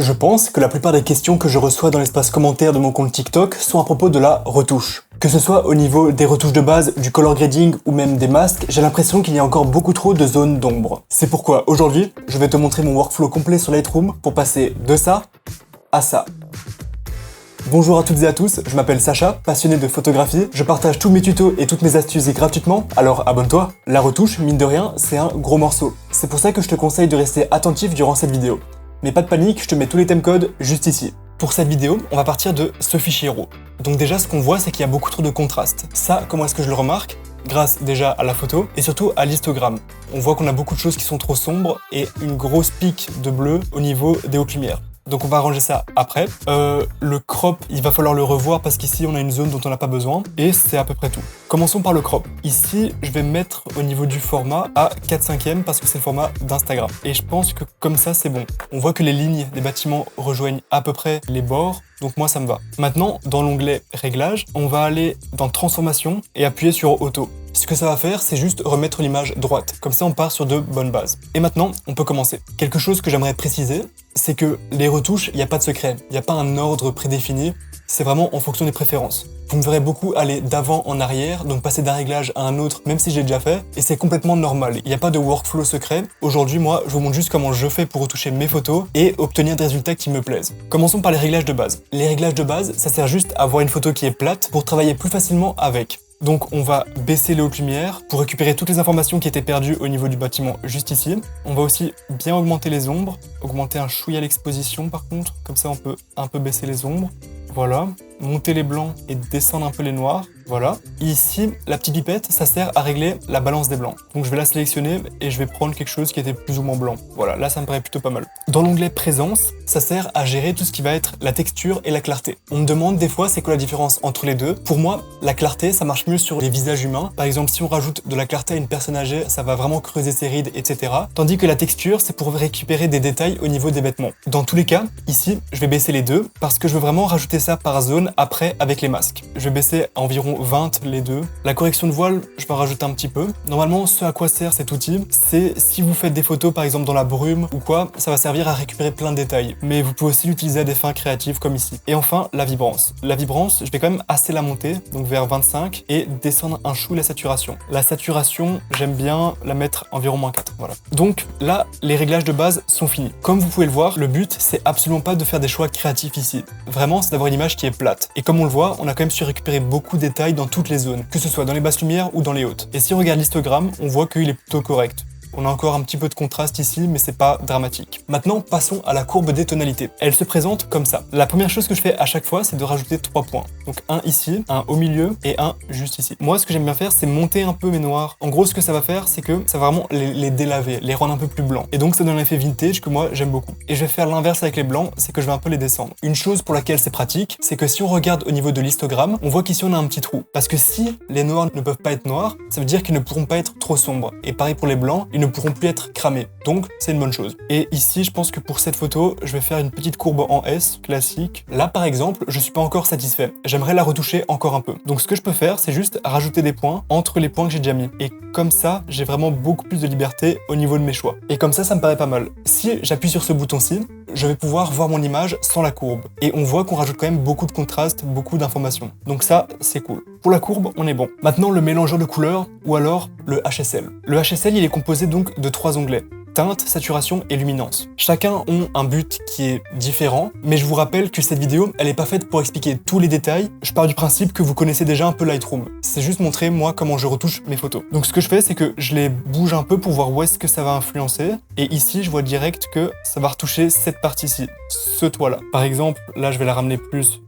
Je pense que la plupart des questions que je reçois dans l'espace commentaire de mon compte TikTok sont à propos de la retouche. Que ce soit au niveau des retouches de base, du color grading ou même des masques, j'ai l'impression qu'il y a encore beaucoup trop de zones d'ombre. C'est pourquoi aujourd'hui, je vais te montrer mon workflow complet sur Lightroom pour passer de ça à ça. Bonjour à toutes et à tous, je m'appelle Sacha, passionné de photographie, je partage tous mes tutos et toutes mes astuces gratuitement, alors abonne-toi. La retouche, mine de rien, c'est un gros morceau. C'est pour ça que je te conseille de rester attentif durant cette vidéo. Mais pas de panique, je te mets tous les timecodes juste ici. Pour cette vidéo, on va partir de ce fichier RAW. Donc déjà, ce qu'on voit, c'est qu'il y a beaucoup trop de contraste. Ça, comment est-ce que je le remarque? Grâce déjà à la photo et surtout à l'histogramme. On voit qu'on a beaucoup de choses qui sont trop sombres et une grosse pique de bleu au niveau des hautes lumières. Donc on va arranger ça après. Le crop, il va falloir le revoir parce qu'ici on a une zone dont on n'a pas besoin et c'est à peu près tout. Commençons par le crop. Ici, je vais mettre au niveau du format à 4/5 parce que c'est le format d'Instagram. Et je pense que comme ça c'est bon. On voit que les lignes des bâtiments rejoignent à peu près les bords, donc moi ça me va. Maintenant, dans l'onglet Réglages, on va aller dans Transformation et appuyer sur Auto. Ce que ça va faire, c'est juste remettre l'image droite. Comme ça, on part sur de bonnes bases. Et maintenant, on peut commencer. Quelque chose que j'aimerais préciser, c'est que les retouches, il n'y a pas de secret. Il n'y a pas un ordre prédéfini. C'est vraiment en fonction des préférences. Vous me verrez beaucoup aller d'avant en arrière, donc passer d'un réglage à un autre, même si j'ai déjà fait, et c'est complètement normal. Il n'y a pas de workflow secret. Aujourd'hui, moi, je vous montre juste comment je fais pour retoucher mes photos et obtenir des résultats qui me plaisent. Commençons par les réglages de base. Les réglages de base, ça sert juste à avoir une photo qui est plate pour travailler plus facilement avec. Donc on va baisser les hautes lumières pour récupérer toutes les informations qui étaient perdues au niveau du bâtiment juste ici. On va aussi bien augmenter les ombres, augmenter un chouïa l'exposition par contre, comme ça on peut un peu baisser les ombres. Voilà, monter les blancs et descendre un peu les noirs. Voilà. Ici, la petite pipette, ça sert à régler la balance des blancs. Donc je vais la sélectionner et je vais prendre quelque chose qui était plus ou moins blanc. Voilà, là ça me paraît plutôt pas mal. Dans l'onglet Présence, ça sert à gérer tout ce qui va être la texture et la clarté. On me demande des fois c'est quoi la différence entre les deux. Pour moi, la clarté, ça marche mieux sur les visages humains. Par exemple, si on rajoute de la clarté à une personne âgée, ça va vraiment creuser ses rides, etc. Tandis que la texture, c'est pour récupérer des détails au niveau des vêtements. Dans tous les cas, ici, je vais baisser les deux parce que je veux vraiment rajouter ça par zone après avec les masques. Je vais baisser à environ 20 les deux. La correction de voile, je vais en rajouter un petit peu. Normalement, ce à quoi sert cet outil, c'est si vous faites des photos par exemple dans la brume ou quoi, ça va servir à récupérer plein de détails. Mais vous pouvez aussi l'utiliser à des fins créatives comme ici. Et enfin, la vibrance. La vibrance, je vais quand même assez la monter, donc vers 25 et descendre un chou la saturation. La saturation, j'aime bien la mettre environ -4. Voilà. Donc là, les réglages de base sont finis. Comme vous pouvez le voir, le but, c'est absolument pas de faire des choix créatifs ici. Vraiment, c'est d'avoir une image qui est plate. Et comme on le voit, on a quand même su récupérer beaucoup de détails dans toutes les zones, que ce soit dans les basses lumières ou dans les hautes. Et si on regarde l'histogramme, on voit qu'il est plutôt correct. On a encore un petit peu de contraste ici, mais c'est pas dramatique. Maintenant, passons à la courbe des tonalités. Elle se présente comme ça. La première chose que je fais à chaque fois, c'est de rajouter 3 points. Donc un ici, un au milieu et un juste ici. Moi, ce que j'aime bien faire, c'est monter un peu mes noirs. En gros, ce que ça va faire, c'est que ça va vraiment les délaver, les rendre un peu plus blancs. Et donc, ça donne un effet vintage que moi, j'aime beaucoup. Et je vais faire l'inverse avec les blancs, c'est que je vais un peu les descendre. Une chose pour laquelle c'est pratique, c'est que si on regarde au niveau de l'histogramme, on voit qu'ici, on a un petit trou. Parce que si les noirs ne peuvent pas être noirs, ça veut dire qu'ils ne pourront pas être trop sombres. Et pareil pour les blancs, ils ne pourront plus être cramés. Donc, c'est une bonne chose. Et ici, je pense que pour cette photo, je vais faire une petite courbe en S, classique. Là, par exemple, je suis pas encore satisfait. J'aimerais la retoucher encore un peu. Donc, ce que je peux faire, c'est juste rajouter des points entre les points que j'ai déjà mis. Et comme ça, j'ai vraiment beaucoup plus de liberté au niveau de mes choix. Et comme ça me paraît pas mal. Si j'appuie sur ce bouton-ci, je vais pouvoir voir mon image sans la courbe. Et on voit qu'on rajoute quand même beaucoup de contraste, beaucoup d'informations. Donc ça, c'est cool. Pour la courbe, on est bon. Maintenant, le mélangeur de couleurs ou alors le HSL. Le HSL, il est composé donc de 3 onglets. Teinte, saturation et luminance. Chacun ont un but qui est différent, mais je vous rappelle que cette vidéo, elle n'est pas faite pour expliquer tous les détails. Je pars du principe que vous connaissez déjà un peu Lightroom. C'est juste montrer, moi, comment je retouche mes photos. Donc ce que je fais, c'est que je les bouge un peu pour voir où est-ce que ça va influencer. Et ici, je vois direct que ça va retoucher cette partie-ci, ce toit-là. Par exemple, là, je vais la ramener plus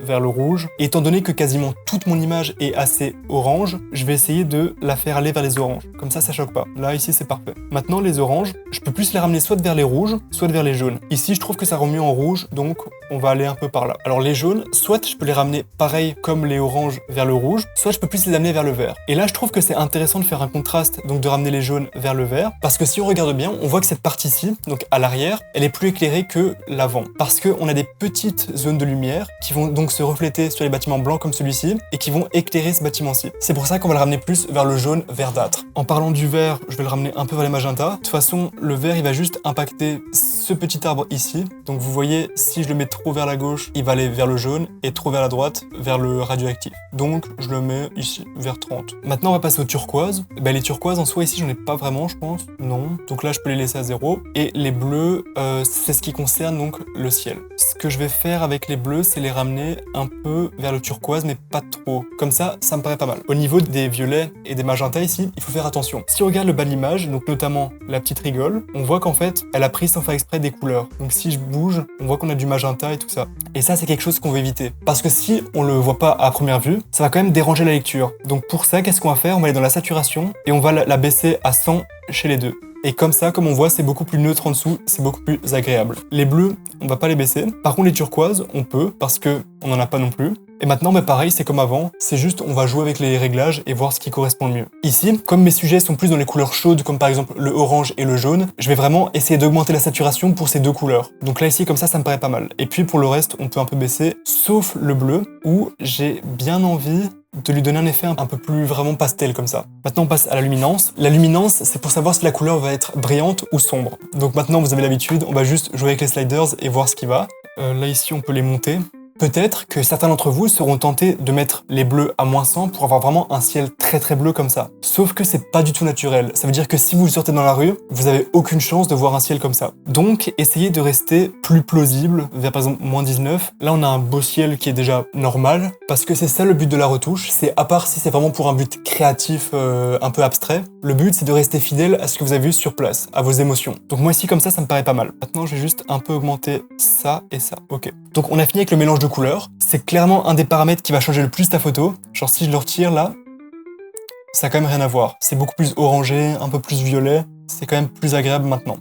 vers le rouge. Et étant donné que quasiment toute mon image est assez orange, je vais essayer de la faire aller vers les oranges. Comme ça choque pas. Là, ici, c'est parfait. Maintenant, les oranges, je peux plus les ramener soit vers les rouges, soit vers les jaunes. Ici, je trouve que ça rend mieux en rouge, donc on va aller un peu par là. Alors les jaunes, soit je peux les ramener pareil comme les oranges vers le rouge, soit je peux plus les amener vers le vert. Et là, je trouve que c'est intéressant de faire un contraste, donc de ramener les jaunes vers le vert, parce que si on regarde bien, on voit que cette partie-ci, donc à l'arrière, elle est plus éclairée que l'avant. Parce qu'on a des petites zones de lumière qui vont donc se refléter sur les bâtiments blancs comme celui-ci et qui vont éclairer ce bâtiment-ci. C'est pour ça qu'on va le ramener plus vers le jaune verdâtre. En parlant du vert, je vais le ramener un peu vers les magentas. De toute façon, le vert, il va juste impacter ce petit arbre ici. Donc vous voyez, si je le mets trop vers la gauche, il va aller vers le jaune et trop vers la droite, vers le radioactif. Donc je le mets ici, vers 30. Maintenant, on va passer aux turquoises. Les turquoises, en soi, ici, j'en ai pas vraiment, je pense. Non. Donc là, je peux les laisser à 0. Et les bleus, c'est ce qui concerne donc le ciel. Ce que je vais faire avec les bleus, c'est les ramener un peu vers le turquoise, mais pas trop. Comme ça me paraît pas mal. Au niveau des violets et des magentas ici, il faut faire attention. Si on regarde le bas de l'image, donc notamment la petite rigole, on voit qu'en fait, elle a pris sans faire exprès des couleurs. Donc si je bouge, on voit qu'on a du magenta et tout ça. Et ça, c'est quelque chose qu'on veut éviter. Parce que si on le voit pas à première vue, ça va quand même déranger la lecture. Donc pour ça, qu'est-ce qu'on va faire? On va aller dans la saturation et on va la baisser à 100 chez les deux. Et comme ça, comme on voit, c'est beaucoup plus neutre en dessous, c'est beaucoup plus agréable. Les bleus, on va pas les baisser. Par contre, les turquoises, on peut, parce que on en a pas non plus. Et maintenant, pareil, c'est comme avant, c'est juste on va jouer avec les réglages et voir ce qui correspond le mieux. Ici, comme mes sujets sont plus dans les couleurs chaudes, comme par exemple le orange et le jaune, je vais vraiment essayer d'augmenter la saturation pour ces deux couleurs. Donc là, ici, comme ça me paraît pas mal. Et puis pour le reste, on peut un peu baisser, sauf le bleu, où j'ai bien envie de lui donner un effet un peu plus vraiment pastel comme ça. Maintenant, on passe à la luminance. La luminance, c'est pour savoir si la couleur va être brillante ou sombre. Donc maintenant, vous avez l'habitude, on va juste jouer avec les sliders et voir ce qui va. Là, ici, on peut les monter. Peut-être que certains d'entre vous seront tentés de mettre les bleus à -100 pour avoir vraiment un ciel très très bleu comme ça. Sauf que c'est pas du tout naturel. Ça veut dire que si vous sortez dans la rue, vous avez aucune chance de voir un ciel comme ça. Donc, essayez de rester plus plausible vers par exemple -19. Là, on a un beau ciel qui est déjà normal parce que c'est ça le but de la retouche. C'est à part si c'est vraiment pour un but créatif un peu abstrait. Le but, c'est de rester fidèle à ce que vous avez vu sur place, à vos émotions. Donc moi ici, comme ça me paraît pas mal. Maintenant, je vais juste un peu augmenter ça et ça. Ok. Donc on a fini avec le mélange de couleurs. C'est clairement un des paramètres qui va changer le plus ta photo. Genre si je le retire là, ça a quand même rien à voir. C'est beaucoup plus orangé, un peu plus violet. C'est quand même plus agréable maintenant.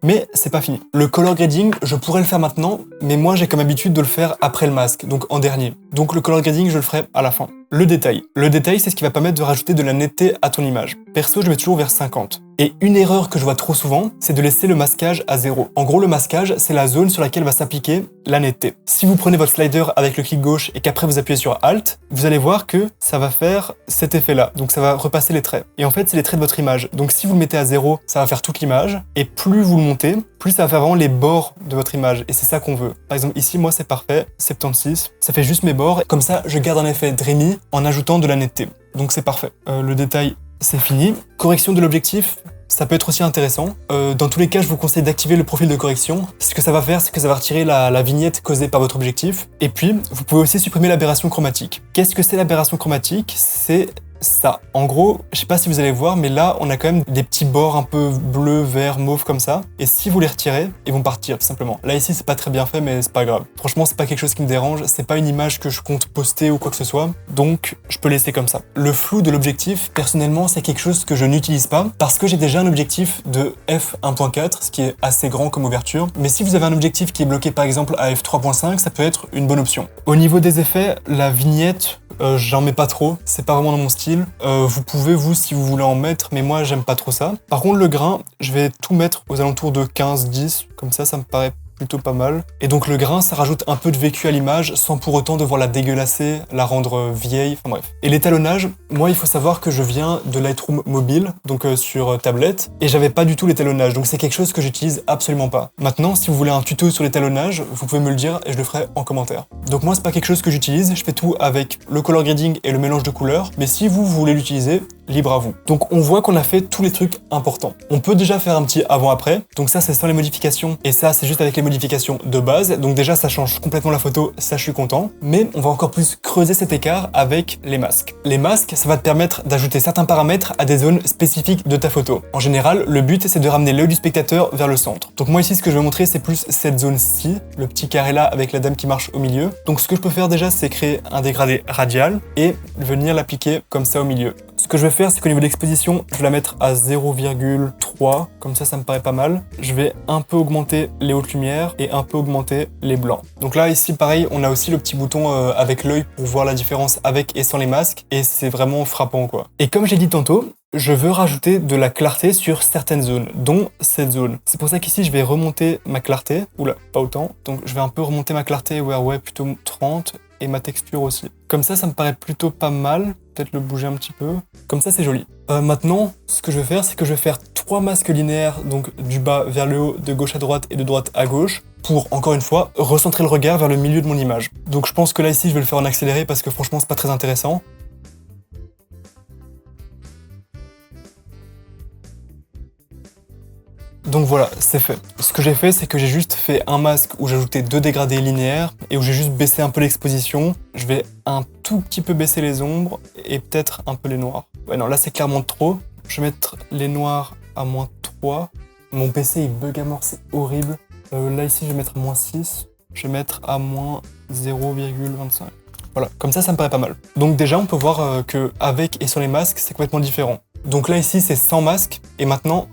Mais c'est pas fini. Le color grading, je pourrais le faire maintenant, mais moi j'ai comme habitude de le faire après le masque, donc en dernier. Donc le color grading, je le ferai à la fin. Le détail. Le détail, c'est ce qui va permettre de rajouter de la netteté à ton image. Perso, je mets toujours vers 50. Et une erreur que je vois trop souvent, c'est de laisser le masquage à 0. En gros, le masquage, c'est la zone sur laquelle va s'appliquer la netteté. Si vous prenez votre slider avec le clic gauche et qu'après vous appuyez sur Alt, vous allez voir que ça va faire cet effet-là. Donc ça va repasser les traits. Et en fait, c'est les traits de votre image. Donc si vous le mettez à 0, ça va faire toute l'image. Et plus vous le montez, plus ça va faire vraiment les bords de votre image. Et c'est ça qu'on veut. Par exemple, ici, moi, c'est parfait. 76. Ça fait juste mes bords. Comme ça, je garde un effet dreamy en ajoutant de la netteté. Donc c'est parfait. Le détail, c'est fini. Correction de l'objectif. Ça peut être aussi intéressant. Dans tous les cas, je vous conseille d'activer le profil de correction. Ce que ça va faire, c'est que ça va retirer la vignette causée par votre objectif. Et puis, vous pouvez aussi supprimer l'aberration chromatique. Qu'est-ce que c'est l'aberration chromatique? C'est ça. En gros, je sais pas si vous allez voir, mais là, on a quand même des petits bords un peu bleu, vert, mauve comme ça. Et si vous les retirez, ils vont partir, tout simplement. Là, ici, c'est pas très bien fait, mais c'est pas grave. Franchement, c'est pas quelque chose qui me dérange. C'est pas une image que je compte poster ou quoi que ce soit. Donc, je peux laisser comme ça. Le flou de l'objectif, personnellement, c'est quelque chose que je n'utilise pas parce que j'ai déjà un objectif de f1.4, ce qui est assez grand comme ouverture. Mais si vous avez un objectif qui est bloqué, par exemple, à f3.5, ça peut être une bonne option. Au niveau des effets, la vignette, j'en mets pas trop. C'est pas vraiment dans mon style. Vous pouvez, vous, si vous voulez en mettre, mais moi, j'aime pas trop ça. Par contre, le grain, je vais tout mettre aux alentours de 15-10. Comme ça me paraît plutôt pas mal. Et donc le grain, ça rajoute un peu de vécu à l'image sans pour autant devoir la dégueulasser, la rendre vieille, enfin bref. Et l'étalonnage, moi il faut savoir que je viens de Lightroom mobile, donc sur tablette, et j'avais pas du tout l'étalonnage, donc c'est quelque chose que j'utilise absolument pas. Maintenant, si vous voulez un tuto sur l'étalonnage, vous pouvez me le dire et je le ferai en commentaire. Donc moi c'est pas quelque chose que j'utilise, je fais tout avec le color grading et le mélange de couleurs, mais si vous voulez l'utiliser, libre à vous. Donc on voit qu'on a fait tous les trucs importants. On peut déjà faire un petit avant-après, donc ça c'est sans les modifications, et ça c'est juste avec les modifications de base, donc déjà ça change complètement la photo, ça je suis content, mais on va encore plus creuser cet écart avec les masques. Les masques, ça va te permettre d'ajouter certains paramètres à des zones spécifiques de ta photo. En général, le but c'est de ramener l'œil du spectateur vers le centre. Donc moi ici ce que je vais montrer c'est plus cette zone-ci, le petit carré là avec la dame qui marche au milieu. Donc ce que je peux faire déjà c'est créer un dégradé radial et venir l'appliquer comme ça au milieu. Ce que je vais faire, c'est qu'au niveau de l'exposition, je vais la mettre à 0,3, comme ça me paraît pas mal. Je vais un peu augmenter les hautes lumières et un peu augmenter les blancs. Donc là, ici, pareil, on a aussi le petit bouton avec l'œil pour voir la différence avec et sans les masques, et c'est vraiment frappant, quoi. Et comme j'ai dit tantôt, je veux rajouter de la clarté sur certaines zones, dont cette zone. C'est pour ça qu'ici, je vais remonter ma clarté. Oula, pas autant. Donc, je vais un peu remonter ma clarté, ouais, plutôt 30. et ma texture aussi. Comme ça me paraît plutôt pas mal. Peut-être le bouger un petit peu. Comme ça, c'est joli. Maintenant, ce que je vais faire, c'est que je vais faire 3 masques linéaires, donc du bas vers le haut, de gauche à droite et de droite à gauche, pour, encore une fois, recentrer le regard vers le milieu de mon image. Donc je pense que là, ici, je vais le faire en accéléré parce que franchement, c'est pas très intéressant. Donc voilà, c'est fait. Ce que j'ai fait, c'est que j'ai juste fait un masque où j'ai ajouté 2 dégradés linéaires et où j'ai juste baissé un peu l'exposition. Je vais un tout petit peu baisser les ombres et peut-être un peu les noirs. Ouais non, là c'est clairement trop. Je vais mettre les noirs à -3. Mon PC il bug à mort, c'est horrible. Là ici je vais mettre à -6. Je vais mettre à -0,25. Voilà, comme ça me paraît pas mal. Donc déjà on peut voir que avec et sans les masques c'est complètement différent. Donc là ici c'est sans masque et maintenant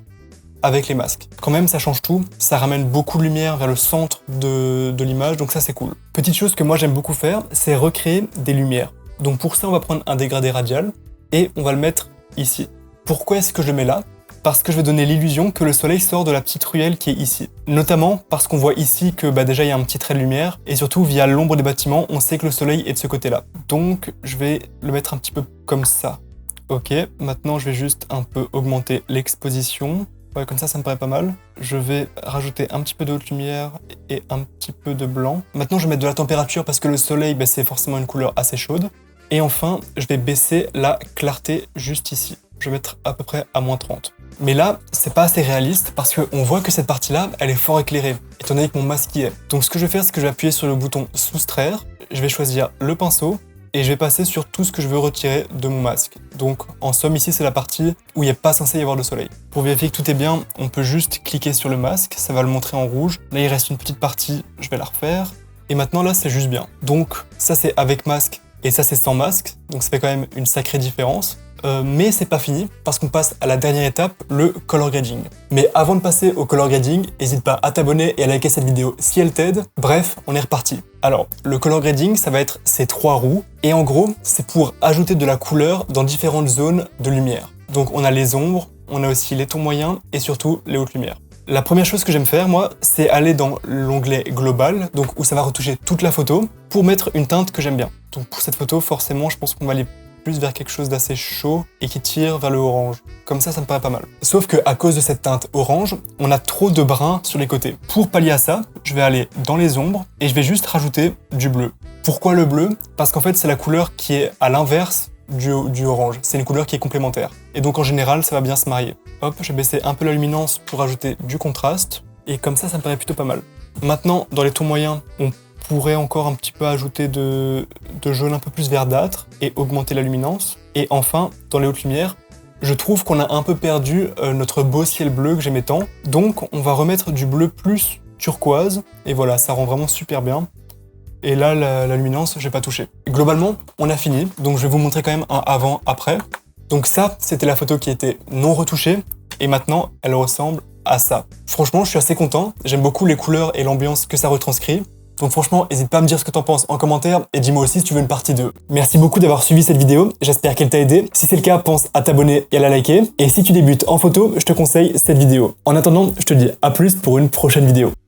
avec les masques. Quand même, ça change tout, ça ramène beaucoup de lumière vers le centre de l'image, donc ça c'est cool. Petite chose que moi j'aime beaucoup faire, c'est recréer des lumières. Donc pour ça, on va prendre un dégradé radial et on va le mettre ici. Pourquoi est-ce que je le mets là? Parce que je vais donner l'illusion que le soleil sort de la petite ruelle qui est ici. Notamment parce qu'on voit ici que déjà il y a un petit trait de lumière et surtout via l'ombre des bâtiments, on sait que le soleil est de ce côté-là. Donc je vais le mettre un petit peu comme ça. Ok, maintenant je vais juste un peu augmenter l'exposition. Ouais, comme ça me paraît pas mal. Je vais rajouter un petit peu de haute lumière et un petit peu de blanc. Maintenant, je vais mettre de la température parce que le soleil, c'est forcément une couleur assez chaude. Et enfin, je vais baisser la clarté juste ici. Je vais mettre à peu près à -30. Mais là, c'est pas assez réaliste parce qu'on voit que cette partie-là, elle est fort éclairée, étant donné que mon masque y est. Donc ce que je vais faire, c'est que je vais appuyer sur le bouton soustraire. Je vais choisir le pinceau. Et je vais passer sur tout ce que je veux retirer de mon masque. Donc en somme ici c'est la partie où il n'est pas censé y avoir de soleil. Pour vérifier que tout est bien, on peut juste cliquer sur le masque, ça va le montrer en rouge. Là il reste une petite partie, je vais la refaire. Et maintenant là c'est juste bien. Donc ça c'est avec masque et ça c'est sans masque, donc ça fait quand même une sacrée différence. Mais c'est pas fini parce qu'on passe à la dernière étape, le color grading. Mais avant de passer au color grading, n'hésite pas à t'abonner et à liker cette vidéo si elle t'aide. Bref, on est reparti. Alors, le color grading, ça va être ces 3 roues. Et en gros, c'est pour ajouter de la couleur dans différentes zones de lumière. Donc on a les ombres, on a aussi les tons moyens et surtout les hautes lumières. La première chose que j'aime faire, moi, c'est aller dans l'onglet global, donc où ça va retoucher toute la photo, pour mettre une teinte que j'aime bien. Donc pour cette photo, forcément, je pense qu'on va aller plus vers quelque chose d'assez chaud et qui tire vers le orange. Comme ça me paraît pas mal. Sauf que à cause de cette teinte orange, on a trop de brun sur les côtés. Pour pallier à ça, je vais aller dans les ombres et je vais juste rajouter du bleu. Pourquoi le bleu? Parce qu'en fait, c'est la couleur qui est à l'inverse du orange. C'est une couleur qui est complémentaire. Et donc en général, ça va bien se marier. Hop, je vais baisser un peu la luminance pour ajouter du contraste. Et comme ça me paraît plutôt pas mal. Maintenant, dans les tons moyens, on pourrait encore un petit peu ajouter de jaune un peu plus verdâtre et augmenter la luminance. Et enfin, dans les hautes lumières, je trouve qu'on a un peu perdu notre beau ciel bleu que j'aimais tant. Donc on va remettre du bleu plus turquoise. Et voilà, ça rend vraiment super bien. Et là, la luminance, je vais pas toucher. Globalement, on a fini. Donc je vais vous montrer quand même un avant-après. Donc ça, c'était la photo qui était non retouchée. Et maintenant, elle ressemble à ça. Franchement, je suis assez content. J'aime beaucoup les couleurs et l'ambiance que ça retranscrit. Donc franchement, n'hésite pas à me dire ce que t'en penses en commentaire et dis-moi aussi si tu veux une partie 2. Merci beaucoup d'avoir suivi cette vidéo, j'espère qu'elle t'a aidé. Si c'est le cas, pense à t'abonner et à la liker. Et si tu débutes en photo, je te conseille cette vidéo. En attendant, je te dis à plus pour une prochaine vidéo.